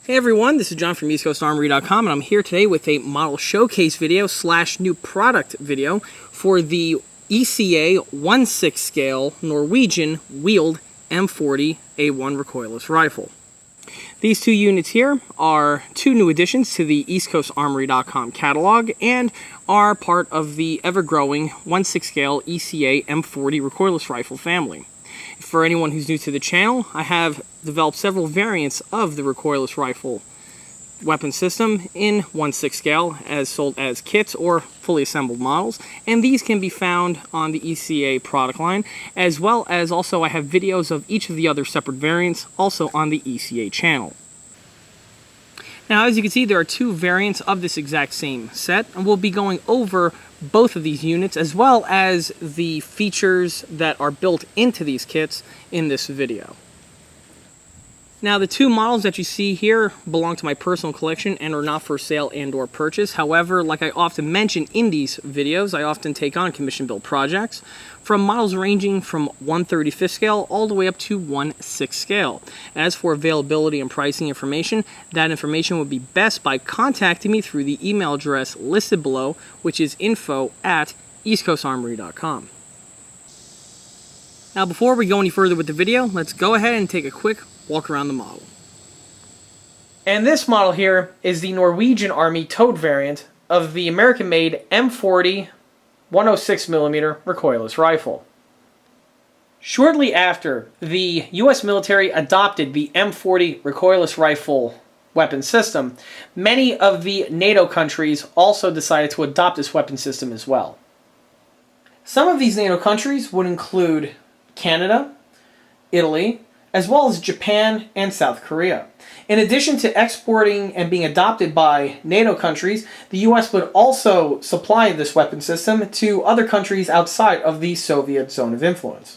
Hey everyone, this is John from EastCoastArmory.com, and I'm here today with a model showcase video / new product video for the ECA 1/6 scale Norwegian wheeled M40 A1 recoilless rifle. These two units here are two new additions to the EastCoastArmory.com catalog and are part of the ever-growing 1/6 scale ECA M40 recoilless rifle family. For anyone who's new to the channel, I have developed several variants of the recoilless rifle weapon system in 1/6 scale, as sold as kits or fully assembled models, and these can be found on the ECA product line, as well as also I have videos of each of the other separate variants also on the ECA channel. Now, as you can see, there are two variants of this exact same set, and we'll be going over both of these units as well as the features that are built into these kits in this video. Now, the two models that you see here belong to my personal collection and are not for sale and or purchase. However, like I often mention in these videos, I often take on commission build projects from models ranging from 1/35 scale all the way up to 1/6 scale. As for availability and pricing information, that information would be best by contacting me through the email address listed below, which is info@eastcoastarmory.com. Now, before we go any further with the video, let's go ahead and take a quick walk around the model. And this model here is the Norwegian Army towed variant of the American-made M40 106mm recoilless rifle. Shortly after the US military adopted the M40 recoilless rifle weapon system, many of the NATO countries also decided to adopt this weapon system as well. Some of these NATO countries would include Canada, Italy, as well as Japan and South Korea. In addition to exporting and being adopted by NATO countries, the US would also supply this weapon system to other countries outside of the Soviet zone of influence.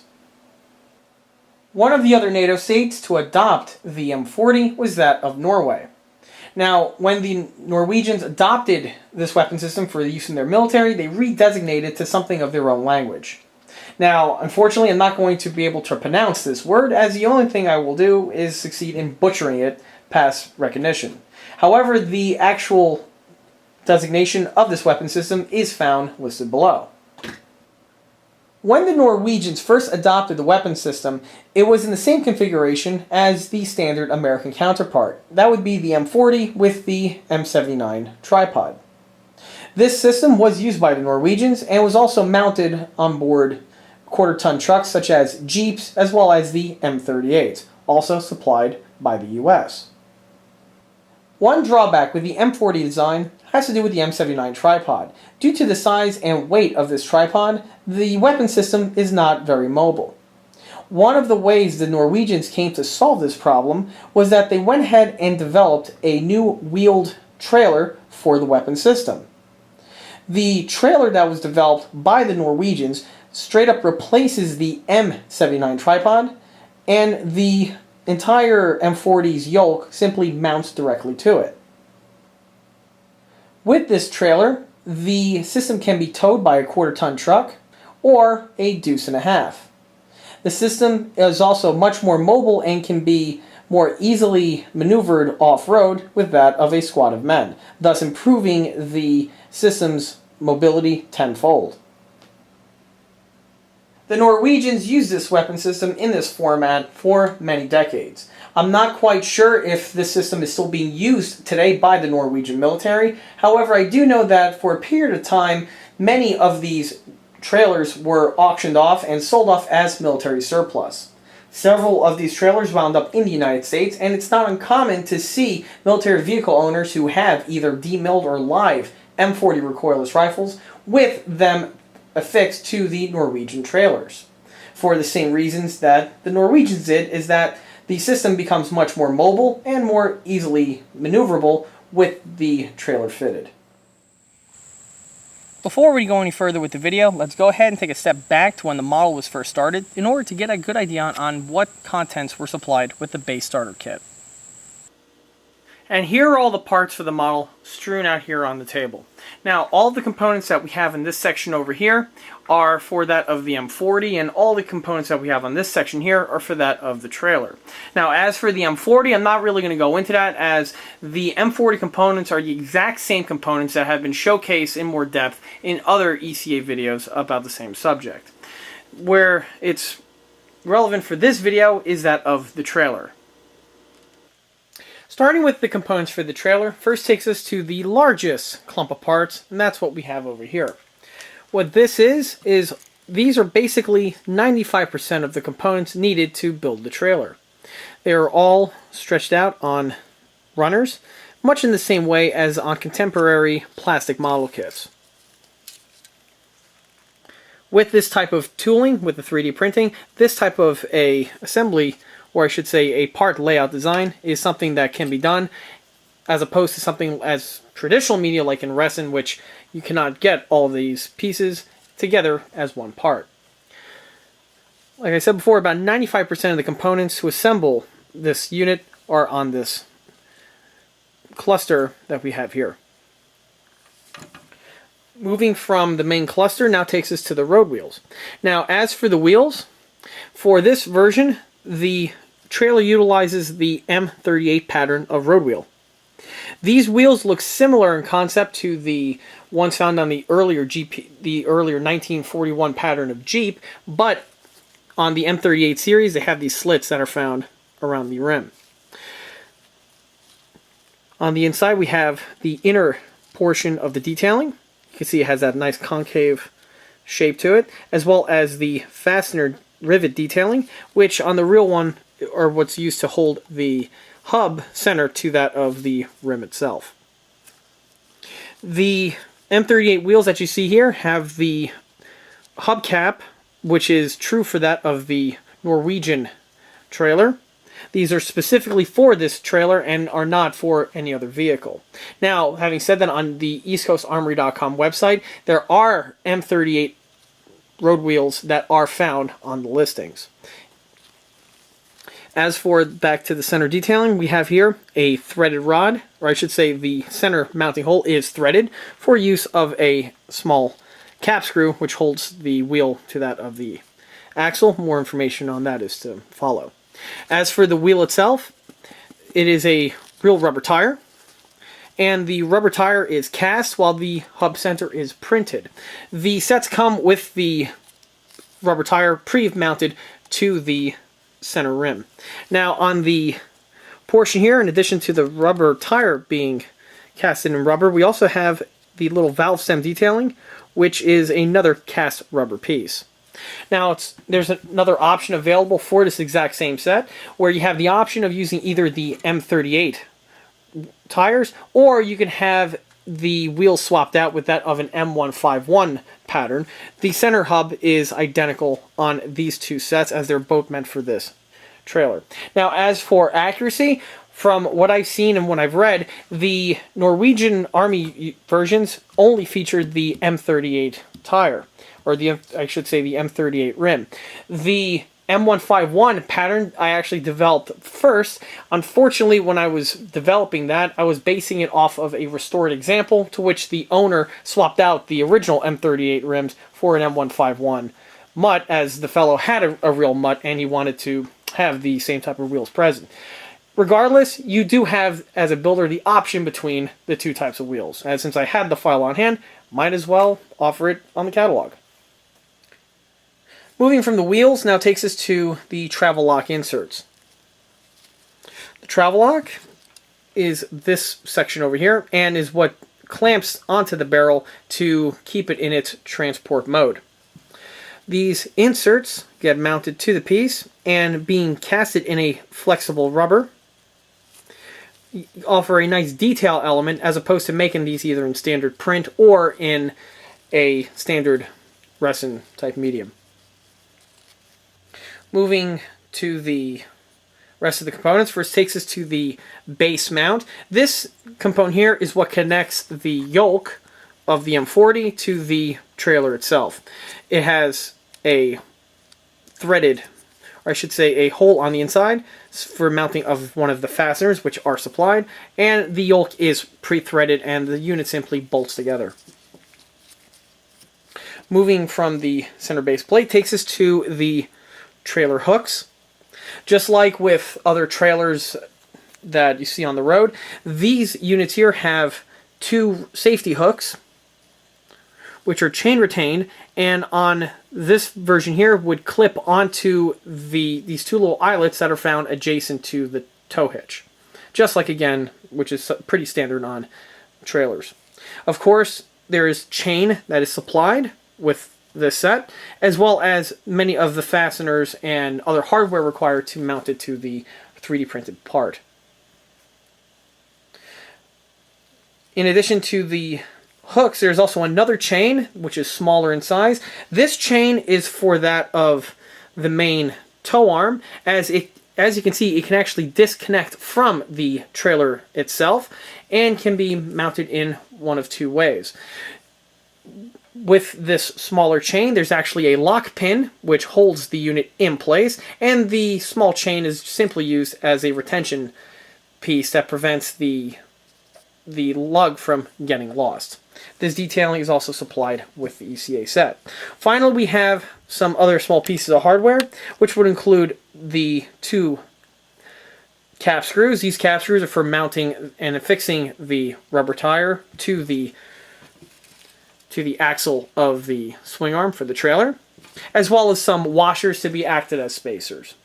One of the other NATO states to adopt the M40 was that of Norway. Now, when the Norwegians adopted this weapon system for use in their military, they redesignated it to something of their own language. Now, unfortunately, I'm not going to be able to pronounce this word, as the only thing I will do is succeed in butchering it past recognition. However, the actual designation of this weapon system is found listed below. When the Norwegians first adopted the weapon system, it was in the same configuration as the standard American counterpart. That would be the M40 with the M79 tripod. This system was used by the Norwegians and was also mounted on board quarter-ton trucks such as Jeeps, as well as the M38, also supplied by the US. One drawback with the M40 design has to do with the M79 tripod. Due to the size and weight of this tripod, the weapon system is not very mobile. One of the ways the Norwegians came to solve this problem was that they went ahead and developed a new wheeled trailer for the weapon system. The trailer that was developed by the Norwegians straight up replaces the M79 tripod, and the entire M40's yoke simply mounts directly to it. With this trailer, the system can be towed by a quarter-ton truck or a deuce and a half. The system is also much more mobile and can be more easily maneuvered off-road with that of a squad of men, thus improving the system's mobility tenfold. The Norwegians used this weapon system in this format for many decades. I'm not quite sure if this system is still being used today by the Norwegian military. However, I do know that for a period of time, many of these trailers were auctioned off and sold off as military surplus. Several of these trailers wound up in the United States, and it's not uncommon to see military vehicle owners who have either demilled or live M40 recoilless rifles with them affixed to the Norwegian trailers. For the same reasons that the Norwegians did, is that the system becomes much more mobile and more easily maneuverable with the trailer fitted. Before we go any further with the video, let's go ahead and take a step back to when the model was first started in order to get a good idea on what contents were supplied with the base starter kit. And here are all the parts for the model strewn out here on the table. Now, all the components that we have in this section over here are for that of the M40, and all the components that we have on this section here are for that of the trailer. Now, as for the M40, I'm not really going to go into that, as the M40 components are the exact same components that have been showcased in more depth in other ECA videos about the same subject. Where it's relevant for this video is that of the trailer. Starting with the components for the trailer, first takes us to the largest clump of parts, and that's what we have over here. What this is these are basically 95% of the components needed to build the trailer. They are all stretched out on runners, much in the same way as on contemporary plastic model kits. With this type of tooling, with the 3D printing, this type of assembly, or I should say a part layout design, is something that can be done, as opposed to something as traditional media like in resin, which you cannot get all of these pieces together as one part. Like I said before, about 95% of the components to assemble this unit are on this cluster that we have here. Moving from the main cluster now takes us to the road wheels. Now, as for the wheels, for this version, the trailer utilizes the M38 pattern of road wheel. These wheels look similar in concept to the ones found on the earlier 1941 pattern of Jeep, but on the M38 series they have these slits that are found around the rim. On the inside we have the inner portion of the detailing. You can see it has that nice concave shape to it, as well as the fastener rivet detailing, which on the real one are what's used to hold the hub center to that of the rim itself. The M38 wheels that you see here have the hubcap, which is true for that of the Norwegian trailer. These are specifically for this trailer and are not for any other vehicle. Now, having said that, on the EastCoastArmory.com website, there are M38 road wheels that are found on the listings. As for back to the center detailing, we have here a threaded rod, or I should say the center mounting hole is threaded for use of a small cap screw which holds the wheel to that of the axle. More information on that is to follow. As for the wheel itself, it is a real rubber tire, and the rubber tire is cast while the hub center is printed. The sets come with the rubber tire pre-mounted to the center rim. Now, on the portion here, in addition to the rubber tire being casted in rubber, we also have the little valve stem detailing, which is another cast rubber piece. Now, there's another option available for this exact same set, where you have the option of using either the M38 tires, or you can have the wheels swapped out with that of an M151 pattern. The center hub is identical on these two sets, as they're both meant for this trailer. Now, as for accuracy, from what I've seen and what I've read, the Norwegian Army versions only featured the M38 tire, or I should say the M38 rim. The M151 pattern I actually developed first. Unfortunately, when I was developing that, I was basing it off of a restored example, to which the owner swapped out the original M38 rims for an M151 mutt, as the fellow had a real mutt and he wanted to have the same type of wheels present. Regardless, you do have, as a builder, the option between the two types of wheels. And since I had the file on hand, might as well offer it on the catalog. Moving from the wheels now takes us to the travel lock inserts. The travel lock is this section over here, and is what clamps onto the barrel to keep it in its transport mode. These inserts get mounted to the piece, and being casted in a flexible rubber, offer a nice detail element, as opposed to making these either in standard print or in a standard resin type medium. Moving to the rest of the components, first takes us to the base mount. This component here is what connects the yoke of the M40 to the trailer itself. It has a threaded or I should say a hole on the inside for mounting of one of the fasteners, which are supplied, and the yoke is pre-threaded and the unit simply bolts together. Moving from the center base plate takes us to the trailer hooks. Just like with other trailers that you see on the road, these units here have two safety hooks, which are chain retained, and on this version here would clip onto these two little eyelets that are found adjacent to the tow hitch. Just like, again, which is pretty standard on trailers. Of course, there is chain that is supplied with this set, as well as many of the fasteners and other hardware required to mount it to the 3D printed part. In addition to the hooks, there's also another chain, which is smaller in size. This chain is for that of the main tow arm, as you can see, it can actually disconnect from the trailer itself and can be mounted in one of two ways. With this smaller chain, there's actually a lock pin which holds the unit in place, and the small chain is simply used as a retention piece that prevents the lug from getting lost. This detailing is also supplied with the ECA set. Finally, we have some other small pieces of hardware, which would include the two cap screws. These cap screws are for mounting and affixing the rubber tire to the axle of the swing arm for the trailer, as well as some washers to be acted as spacers.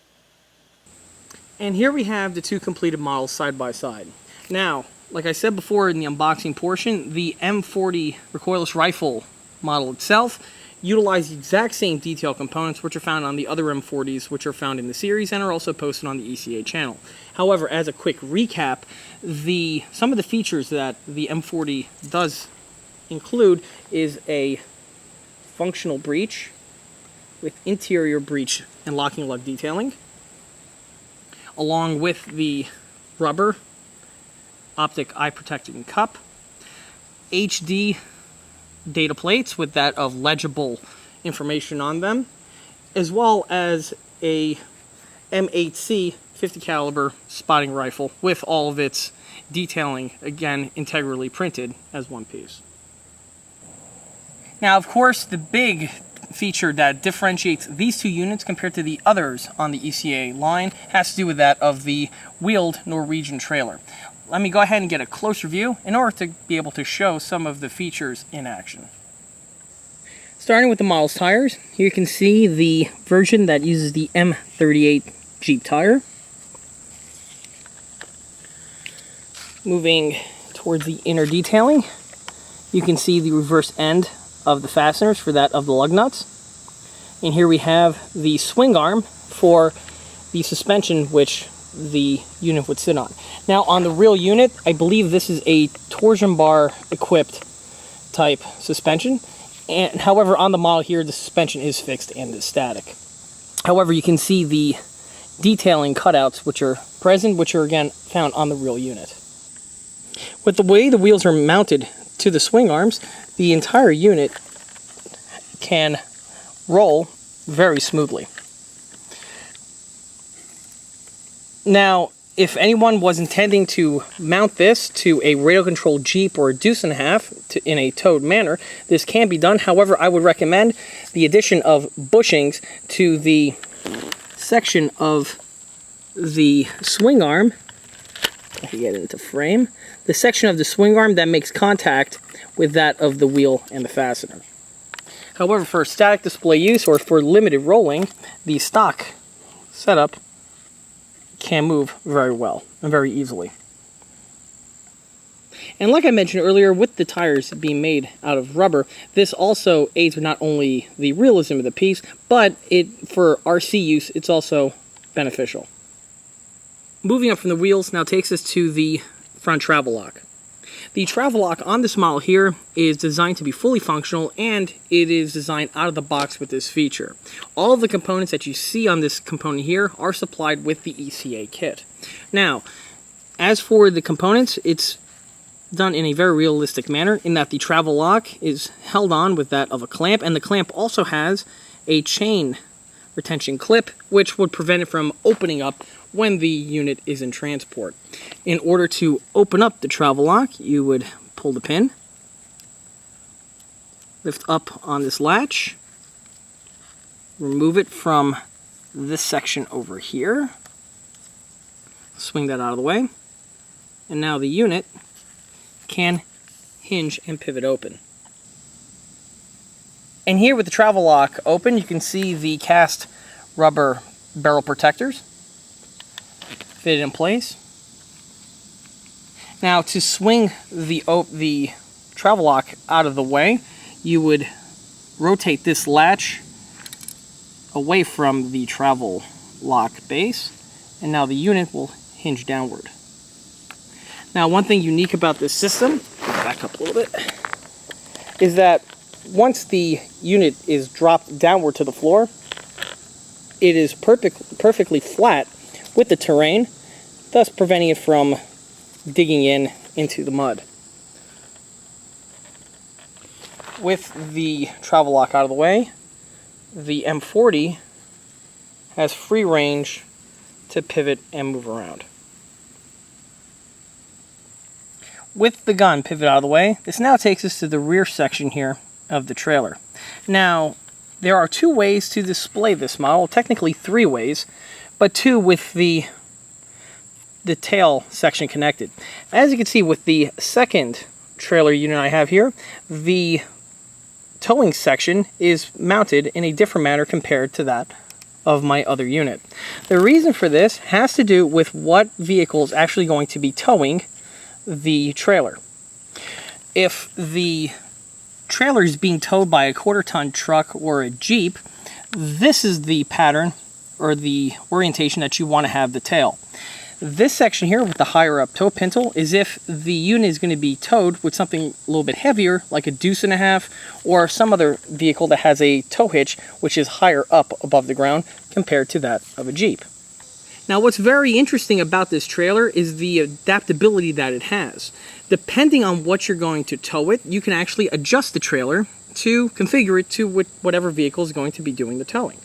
And here we have the two completed models side by side. Now, like I said before in the unboxing portion, the M40 Recoilless rifle model itself utilizes the exact same detail components which are found on the other M40s, which are found in the series and are also posted on the ECA channel. However, as a quick recap, some of the features that the M40 does include is a functional breech with interior breech and locking lug detailing, along with the rubber optic eye protecting cup, HD data plates with that of legible information on them, as well as a M8C 50 caliber spotting rifle with all of its detailing, again, integrally printed as one piece. Now, of course, the big feature that differentiates these two units compared to the others on the ECA line has to do with that of the wheeled Norwegian trailer. Let me go ahead and get a closer view in order to be able to show some of the features in action. Starting with the model's tires, here you can see the version that uses the M38 Jeep tire. Moving towards the inner detailing, you can see the reverse end of the fasteners for that of the lug nuts. And here we have the swing arm for the suspension which the unit would sit on. Now on the real unit, I believe this is a torsion bar equipped type suspension. And however, on the model here, the suspension is fixed and is static. However, you can see the detailing cutouts which are present, which are again found on the real unit. With the way the wheels are mounted to the swing arms, the entire unit can roll very smoothly. Now, if anyone was intending to mount this to a radio-controlled Jeep or a deuce and a half in a towed manner, this can be done. However, I would recommend the addition of bushings to the section of the swing arm. If you get it into frame, the section of the swing arm that makes contact with that of the wheel and the fastener. However, for static display use or for limited rolling, the stock setup can move very well and very easily. And like I mentioned earlier, with the tires being made out of rubber, this also aids with not only the realism of the piece, but for RC use, it's also beneficial. Moving up from the wheels now takes us to the front travel lock. The travel lock on this model here is designed to be fully functional, and it is designed out of the box with this feature. All of the components that you see on this component here are supplied with the ECA kit. Now, as for the components, it's done in a very realistic manner in that the travel lock is held on with that of a clamp, and the clamp also has a chain retention clip, which would prevent it from opening up when the unit is in transport. In order to open up the travel lock, you would pull the pin, lift up on this latch, remove it from this section over here, swing that out of the way, and now the unit can hinge and pivot open. And here with the travel lock open, you can see the cast rubber barrel protectors fitted in place. Now to swing the travel lock out of the way, you would rotate this latch away from the travel lock base, and now the unit will hinge downward. Now, one thing unique about this system, back up a little bit, is that once the unit is dropped downward to the floor, it is perfectly flat with the terrain, thus preventing it from digging into the mud. With the travel lock out of the way, the M40 has free range to pivot and move around. With the gun pivot out of the way, this now takes us to the rear section here of the trailer. Now, there are two ways to display this model, technically three ways, but two with the tail section connected. As you can see with the second trailer unit I have here, the towing section is mounted in a different manner compared to that of my other unit. The reason for this has to do with what vehicle is actually going to be towing the trailer. If the trailer is being towed by a quarter-ton truck or a Jeep, this is the pattern or the orientation that you want to have the tail. This section here with the higher up tow pintle is if the unit is going to be towed with something a little bit heavier, like a deuce and a half, or some other vehicle that has a tow hitch which is higher up above the ground compared to that of a Jeep. Now, what's very interesting about this trailer is the adaptability that it has. Depending on what you're going to tow it, you can actually adjust the trailer to configure it to whatever vehicle is going to be doing the towing.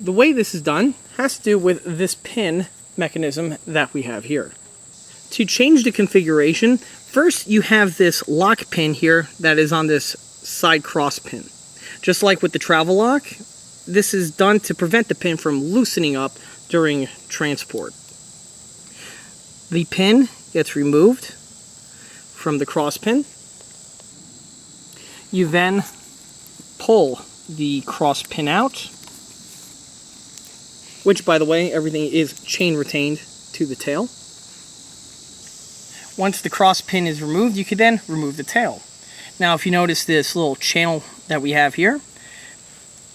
The way this is done has to do with this pin mechanism that we have here. To change the configuration, first you have this lock pin here that is on this side cross pin. Just like with the travel lock, this is done to prevent the pin from loosening up during transport. The pin gets removed from the cross pin. You then pull the cross pin out, which, by the way, everything is chain retained to the tail. Once the cross pin is removed, you can then remove the tail. Now, if you notice this little channel that we have here,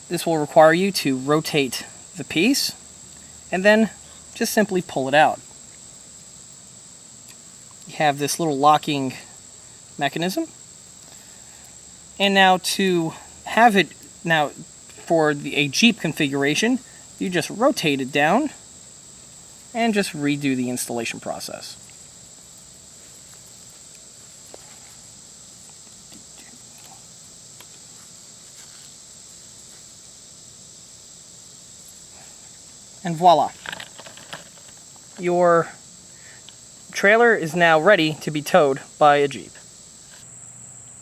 this will require you to rotate the piece and then just simply pull it out. You have this little locking mechanism. And now to have it, now for a Jeep configuration, you just rotate it down and just redo the installation process. And voila, your trailer is now ready to be towed by a Jeep.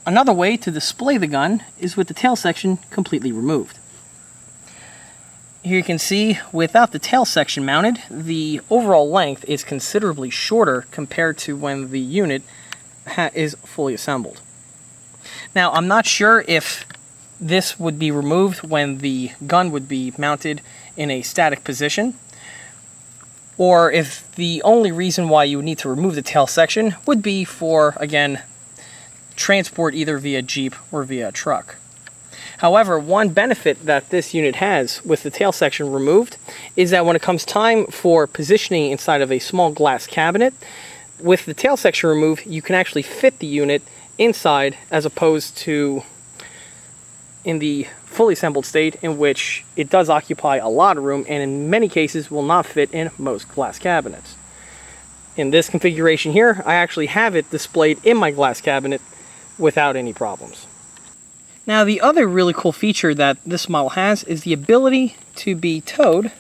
Another way to display the gun is with the tail section completely removed. Here you can see, without the tail section mounted, the overall length is considerably shorter compared to when the unit is fully assembled. Now, I'm not sure if this would be removed when the gun would be mounted in a static position, or if the only reason why you would need to remove the tail section would be for, again, transport either via Jeep or via truck. However, one benefit that this unit has with the tail section removed is that when it comes time for positioning inside of a small glass cabinet, with the tail section removed, you can actually fit the unit inside as opposed to in the fully assembled state, in which it does occupy a lot of room and in many cases will not fit in most glass cabinets. In this configuration here, I actually have it displayed in my glass cabinet without any problems. Now the other really cool feature that this model has is the ability to be towed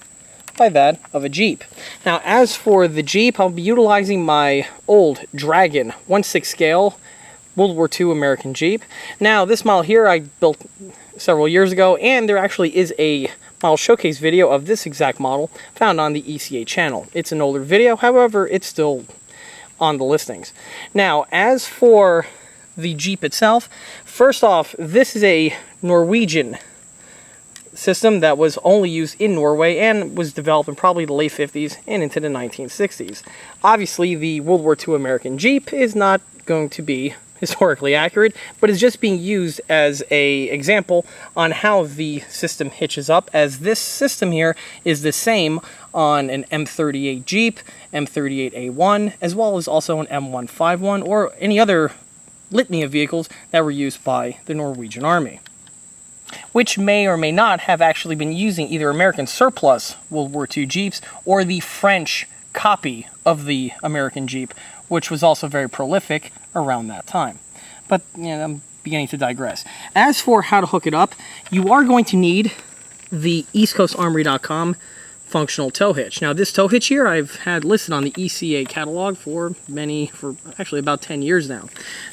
by that of a Jeep. Now as for the Jeep, I'll be utilizing my old Dragon 1/6 scale World War II American Jeep. Now this model here I built several years ago, and there actually is a model showcase video of this exact model found on the ECA channel. It's an older video, however it's still on the listings. Now as for the Jeep itself, first off, this is a Norwegian system that was only used in Norway and was developed in probably the late 50s and into the 1960s. Obviously the World War II American Jeep is not going to be historically accurate, but is just being used as an example on how the system hitches up, as this system here is the same on an M38 Jeep, M38A1, as well as also an M151 or any other litany of vehicles that were used by the Norwegian Army, which may or may not have actually been using either American surplus World War II Jeeps or the French copy of the American Jeep, which was also very prolific around that time. But you know, I'm beginning to digress. As for how to hook it up, you are going to need the EastCoastArmory.com functional tow hitch. Now this tow hitch here I've had listed on the ECA catalog for actually about 10 years now.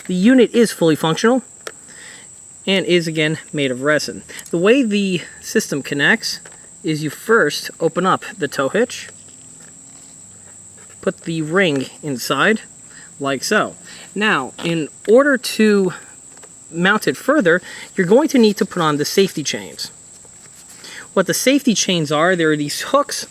The unit is fully functional and is again made of resin. The way the system connects is you first open up the tow hitch, put the ring inside like so. Now in order to mount it further, you're going to need to put on the safety chains. What the safety chains are, there are these hooks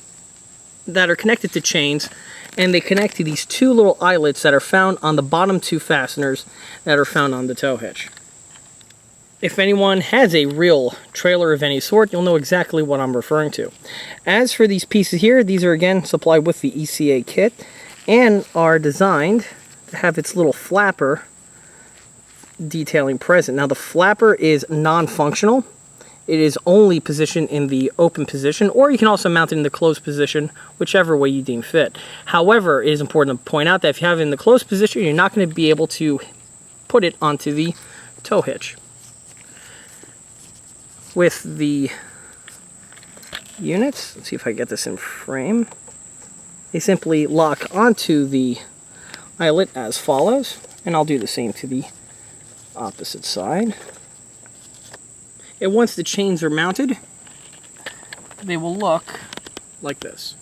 that are connected to chains, and they connect to these two little eyelets that are found on the bottom two fasteners that are found on the tow hitch. If anyone has a real trailer of any sort, you'll know exactly what I'm referring to. As for these pieces here, these are again supplied with the ECA kit and are designed to have its little flapper detailing present. Now the flapper is non-functional. It is only positioned in the open position, or you can also mount it in the closed position, whichever way you deem fit. However, it is important to point out that if you have it in the closed position, you're not going to be able to put it onto the tow hitch. With the units, let's see if I get this in frame, they simply lock onto the eyelet as follows, and I'll do the same to the opposite side. And once the chains are mounted, they will look like this.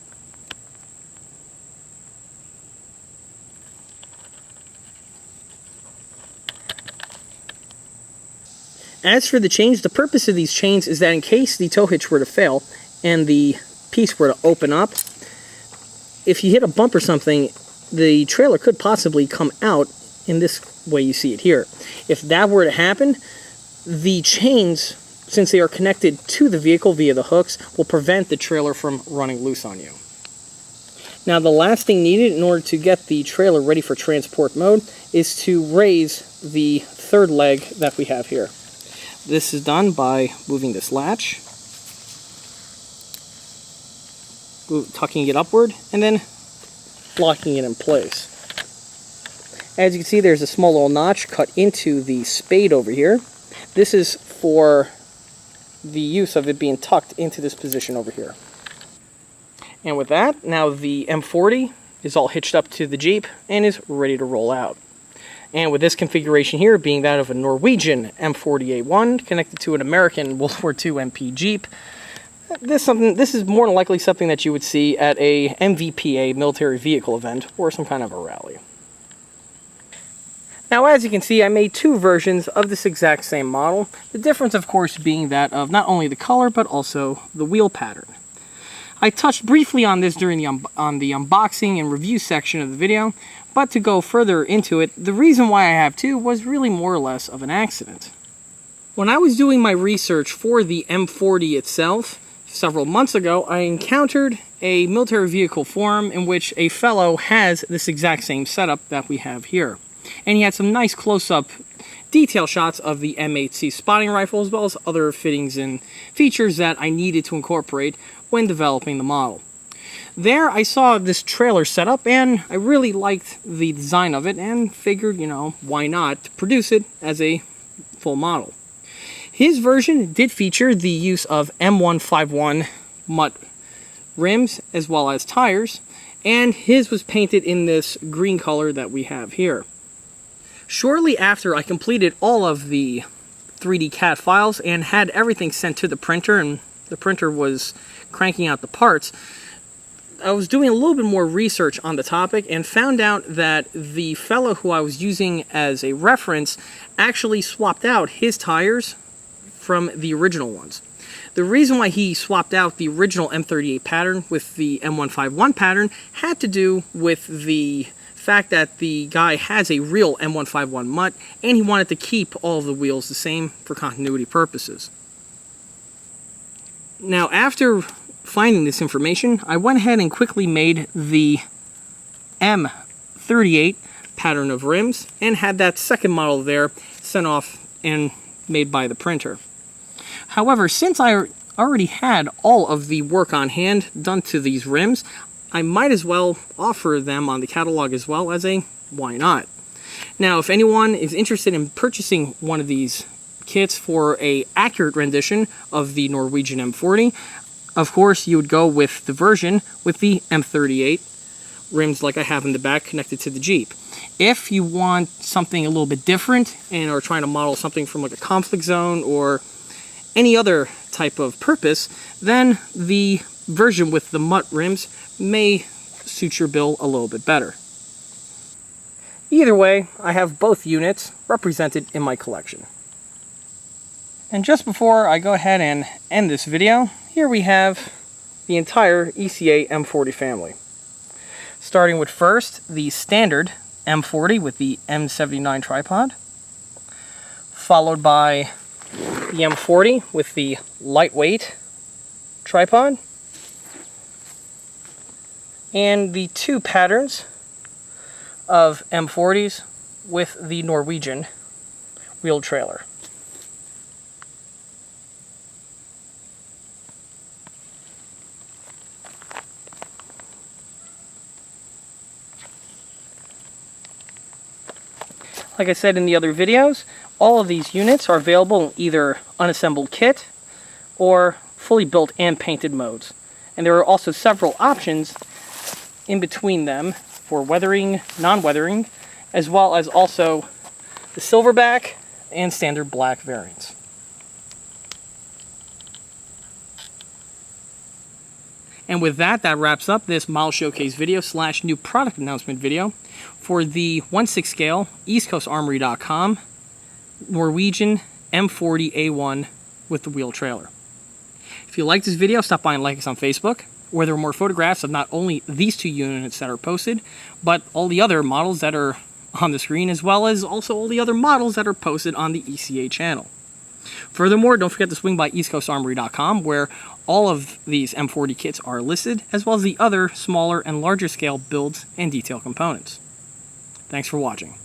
As for the chains, the purpose of these chains is that in case the tow hitch were to fail and the piece were to open up, if you hit a bump or something, the trailer could possibly come out in this way you see it here. If that were to happen, the chains, since they are connected to the vehicle via the hooks, will prevent the trailer from running loose on you. Now the last thing needed in order to get the trailer ready for transport mode is to raise the third leg that we have here. This is done by moving this latch, tucking it upward, and then locking it in place. As you can see, there's a small little notch cut into the spade over here. This is for the use of it being tucked into this position over here. And with that, now the M40 is all hitched up to the Jeep and is ready to roll out. And with this configuration here being that of a Norwegian M40A1 connected to an American World War II MP Jeep, this is more than likely something that you would see at a MVPA military vehicle event or some kind of a rally. Now as you can see, I made two versions of this exact same model. The difference of course being that of not only the color but also the wheel pattern. I touched briefly on this during the unboxing and review section of the video, but to go further into it, the reason why I have two was really more or less of an accident. When I was doing my research for the M40 itself, several months ago, I encountered a military vehicle forum in which a fellow has this exact same setup that we have here. And he had some nice close-up detail shots of the M8C spotting rifle, as well as other fittings and features that I needed to incorporate when developing the model. There I saw this trailer setup and I really liked the design of it and figured, you know, why not produce it as a full model. His version did feature the use of M151 Mutt rims as well as tires, and his was painted in this green color that we have here. Shortly after I completed all of the 3D CAD files and had everything sent to the printer, and the printer was cranking out the parts, I was doing a little bit more research on the topic and found out that the fellow who I was using as a reference actually swapped out his tires from the original ones. The reason why he swapped out the original M38 pattern with the M151 pattern had to do with the fact that the guy has a real M151 Mutt and he wanted to keep all of the wheels the same for continuity purposes. Now, after finding this information, I went ahead and quickly made the M38 pattern of rims and had that second model there sent off and made by the printer. However, since I already had all of the work on hand done to these rims, I might as well offer them on the catalog as well as a why not. Now, if anyone is interested in purchasing one of these kits for an accurate rendition of the Norwegian M40, of course you would go with the version with the M38 rims like I have in the back connected to the Jeep. If you want something a little bit different and are trying to model something from like a conflict zone or any other type of purpose, then the version with the Mutt rims may suit your bill a little bit better. Either way, I have both units represented in my collection. And just before I go ahead and end this video, here we have the entire ECA M40 family. Starting with first, the standard M40 with the M79 tripod, followed by the M40 with the lightweight tripod, and the two patterns of M40s with the Norwegian wheeled trailer. Like I said in the other videos, all of these units are available in either unassembled kit or fully built and painted modes. And there are also several options in between them for weathering, non-weathering, as well as also the silverback and standard black variants. And with that, that wraps up this model showcase video / new product announcement video for the 1/6 scale EastCoastArmory.com Norwegian M40A1 with the wheel trailer. If you like this video, stop by and like us on Facebook, where there are more photographs of not only these two units that are posted, but all the other models that are on the screen, as well as also all the other models that are posted on the ECA channel. Furthermore, don't forget to swing by EastCoastArmory.com, where all of these M40 kits are listed, as well as the other smaller and larger scale builds and detail components. Thanks for watching.